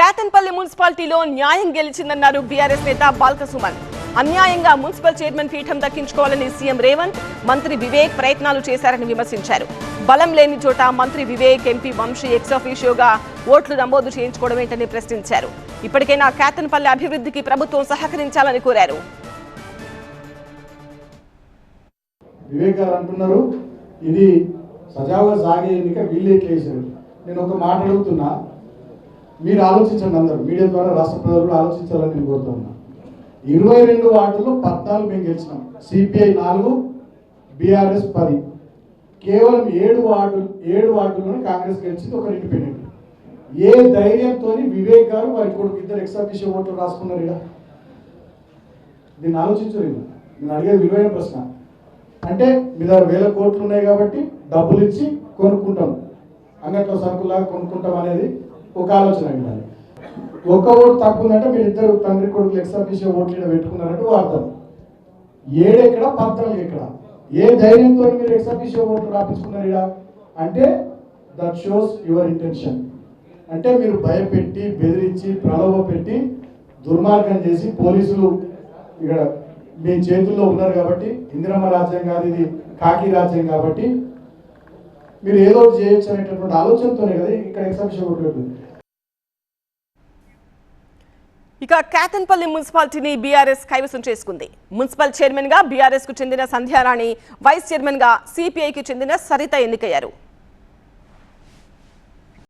కేతన్పల్లి మున్సిపాలిటీలో న్యాయం గెలిచిందన్నారు బీఆర్ఎస్ నేత బాల్కసుమన్. అన్యాయంగా మున్సిపల్ చైర్మన్ పీఠం దక్కించుకోవాలని సీఎం రేవంత్, మంత్రి వివేక్ ప్రయత్నాలు చేశారని విమర్శించారు. బలం లేని చోట మంత్రి వివేక్, ఎంపీ వంశీ ఎక్సాఫిషియోగా ఓట్లు నమోదు చేయించుకోవడమేంటని ప్రశ్నించారు. ఇప్పటికైనా కేతన్పల్లి అభివృద్ధికి ప్రభుత్వం సహకరించాలని కోరారు. వివేక్ గారు అంటున్నారు ఇది సజావుగా సాగే ఎన్నిక వీళ్ళే చేశారు. నేను ఒక మాట అడుగుతున్నా, మీరు ఆలోచించండి, అందరూ మీడియా ద్వారా రాష్ట్ర ప్రజలు కూడా ఆలోచించాలని నేను కోరుతున్నా. 22 వార్డుల్లో 14 మేము గెలిచినాం, సిపిఐ 4, బీఆర్ఎస్ 10. కేవలం 7 వార్డుల్లోనే కాంగ్రెస్ గెలిచింది, ఒక ఇండిపెండెంట్. ఏ ధైర్యంతో వివేక్ గారు వారి కొడుకు ఇద్దరు ఎక్సాఫిషియో ఓట్లు రాసుకున్నారు? ఇలా దీన్ని ఆలోచించలేదు. నేను అడిగేది విలువైన ప్రశ్న. అంటే మీ దగ్గర వేల కోట్లు ఉన్నాయి కాబట్టి డబ్బులు ఇచ్చి కొనుక్కుంటాం, అంగట్లో సరుకులాగా కొనుక్కుంటాం అనేది ఒక ఆలోచన ఉండాలి. ఒక్క ఓటు తక్కువ ఉందంటే మీరు ఇద్దరు తండ్రి కొడుకులు ఎక్సాఫిషియో ఓట్లు పెట్టుకున్నారంటే అర్థం. 7 ఎక్కడ 14 ఎక్కడ? ఏ ధైర్యంతో మీరు ఎక్సాఫిషియో ఓట్లు రాపించుకున్నారు ఇలా అంటే దట్ షోస్ యువర్ ఇంటెన్షన్. అంటే మీరు భయపెట్టి, బెదిరించి, ప్రలోభ పెట్టి, దుర్మార్గం చేసి, పోలీసులు ఇక్కడ మీ చేతుల్లో ఉన్నారు కాబట్టి, ఇందిరమ్మ రాజ్యం కాదు ఇది, కాకి రాజ్యం కాబట్టి మీరు ఏదో చేయొచ్చు అనేటటువంటి ఆలోచనతోనే కదా ఇక్కడ ఎక్సాఫిషియో ఓట్లు పెట్టింది. ఇక కేతన్పల్లి మున్సిపాలిటీని బీఆర్ఎస్ కైవసం చేసుకుంది. మున్సిపల్ చైర్మన్ గా బీఆర్ఎస్ కు చెందిన సంధ్యారాణి, వైస్ చైర్మన్ గా సిపిఐకి చెందిన సరిత ఎన్నికయ్యారు.